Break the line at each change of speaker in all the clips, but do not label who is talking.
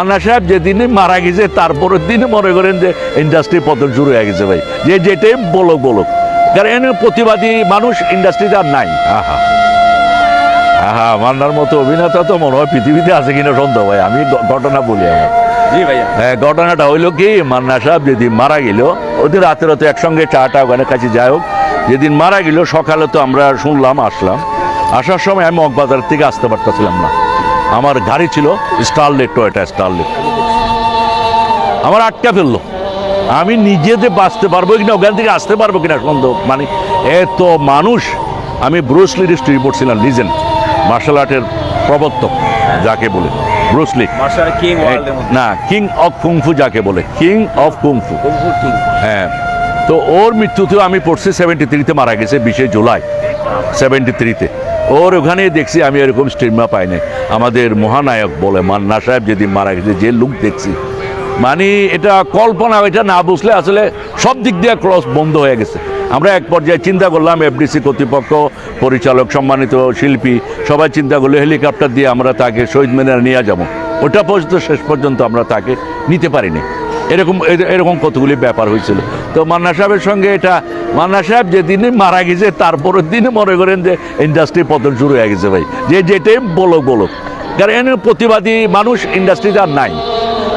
মান্না সাহেব যেদিনই মারা গেছে তারপরের দিনে মনে করেন যে ইন্ডাস্ট্রি পতন শুরু হয়ে গেছে ভাই, যে যেটাই বলুক কারণ এর প্রতিবাদী মানুষ ইন্ডাস্ট্রিতে আর নাই। মান্নার মতো অভিনেতা তো মনে হয় পৃথিবীতে আছে কিনা সন্দেহ ভাই। আমি ঘটনা বলি আমার।
জি ভাইয়া।
ঘটনাটা হইলো কি, মান্না সাহেব যেদিন মারা গেল ওদের রাতে একসঙ্গে চাটা ওখানে কাছে যাই হোক, যেদিন মারা গেল সকালে তো আমরা শুনলাম, আসার সময় আমি মগবাজার থেকে আসতে পারতেছিলাম না। আমার গাড়ি ছিল স্টারলেট, টয়োটা স্টারলেট, আমার আটকা ফেললো। আমি নিজেতে বাঁচতে পারবো কিনা, ওখান থেকে আসতে পারবো কিনা সন্দেহ। মানে এত মানুষ। আমি ব্রুস লির স্টোরি পড়ছিলাম, লিজেন্ড মার্শাল আর্টের প্রবর্তক যাকে বলে, ব্রুস লি না, কিং অফ কুংফু যাকে বলে, কিং অফ কুংফু। হ্যাঁ, তো ওর মৃত্যুতেও আমি পড়ছি 73-তে মারা গেছে, 20শে জুলাই 73-তে। ওর ওখানে দেখছি আমি এরকম স্টিমা পাইনি। আমাদের মহানায়ক বলে মান্না সাহেব যেদিন মারা গেছে, যে লুক দেখছি, মানে এটা কল্পনা, এটা না বুঝলে আসলে সব দিক দিয়ে ক্রস বন্ধ হয়ে গেছে। আমরা এক পর্যায়ে চিন্তা করলাম, এফডিসি কর্তৃপক্ষ, পরিচালক, সম্মানিত শিল্পী সবাই চিন্তা করলো হেলিকপ্টার দিয়ে আমরা তাকে শহীদ মিনারে নিয়ে যাব। ওটা পর্যন্ত শেষ পর্যন্ত আমরা তাকে নিতে পারিনি। এরকম কতগুলি ব্যাপার হয়েছিল। তো মান্না সাহেবের সঙ্গে এটা, মান্না সাহেব যেদিনই মারা গেছে তারপরের দিনে মনে করেন যে ইন্ডাস্ট্রি পতন শুরু হয়ে গেছে ভাই, যে যেটাই বলুক কারণ এর প্রতিবাদী মানুষ ইন্ডাস্ট্রিতে আর নাই।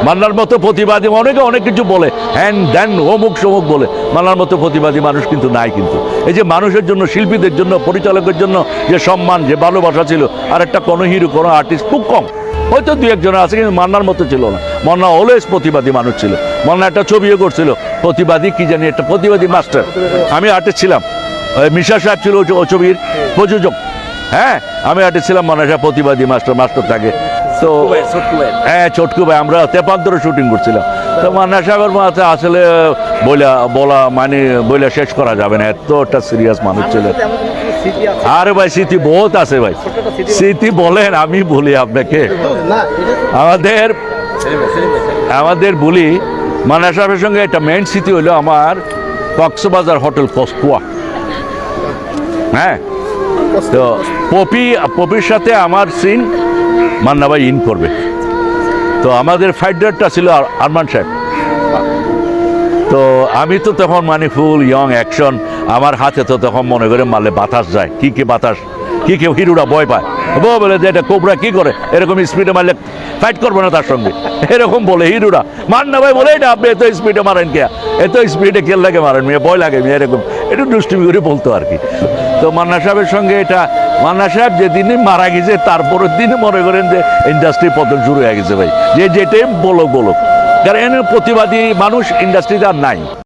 মান্নার মতো প্রতিবাদী অনেক কিছু বলে, হ্যান দেন অমুক সমুক বলে, মান্নার মতো প্রতিবাদী মানুষ কিন্তু নাই। কিন্তু এই যে মানুষের জন্য, শিল্পীদের জন্য, পরিচালকের জন্য যে সম্মান, যে ভালোবাসা ছিল, আর একটা কোনো হিরো, কোনো আর্টিস্ট খুব কম, হয়তো দু একজনের আছে, কিন্তু মান্নার মতো ছিল না। মান্না অলওয়েজ প্রতিবাদী মানুষ ছিল। মান্না একটা ছবিও করছিল, প্রতিবাদী কি জানি, একটা প্রতিবাদী মাস্টার। আমি আর্টিস্ট ছিলাম, মিশা সাহেব ছিল ও ছবির প্রযোজক। হ্যাঁ, আমি আর্টিস্ট ছিলাম, মান্না সাহেব প্রতিবাদী মাস্টার থাকে। তো হ্যাঁ, ছোটকু ভাই, আমরা 53 শুটিং করছিলাম। তো মান্না সাহেবের মাথা আসলে বইলা শেষ করা যাবে না, এত একটা সিরিয়াস মানুষ ছিল। আরে ভাই, স্মৃতি বহুত আছে ভাই, স্মৃতি বলেন, আমি বলি আপনাকে। আমাদের বলি, মান্না সাহেবের সঙ্গে একটা মেইন স্মৃতি হলো আমার কক্সবাজার হোটেল কস্তুয়া। হ্যাঁ, তো পপির সাথে আমার সিন মান্না ভাই ইন করবে। তো আমাদের ফাইটারটা ছিল আরমান সাহেব। তো আমি তো তখন ফুল ইয়ং অ্যাকশন, আমার হাতে তো তখন মনে করে মারলে বাতাস যায়, কি বাতাস, কি হিরোরা ভয় পায়, বলে যে এটা কোবরা কি করে, এরকম স্পিডে মারলে ফাইট করবে না তার সঙ্গে, এরকম বলে হিরোরা। মান্না ভাই বলে, এটা আপনি এত স্পিডে মারেন কে, এত স্পিডে কেল লাগে মারেন মেয়ে, ভয় লাগে মেয়ে, এরকম একটু দুষ্টুমি করে বলতো আর কি। তো মান্না সাহেবের সঙ্গে এটা, মান্না সাহেব যেদিনই মারা গেছে তারপরের দিনে মনে করেন যে ইন্ডাস্ট্রি পতন শুরু হয়ে গেছে ভাই, যে যেটাই বলুক কারণ এর প্রতিবাদী মানুষ ইন্ডাস্ট্রিতে আর নাই।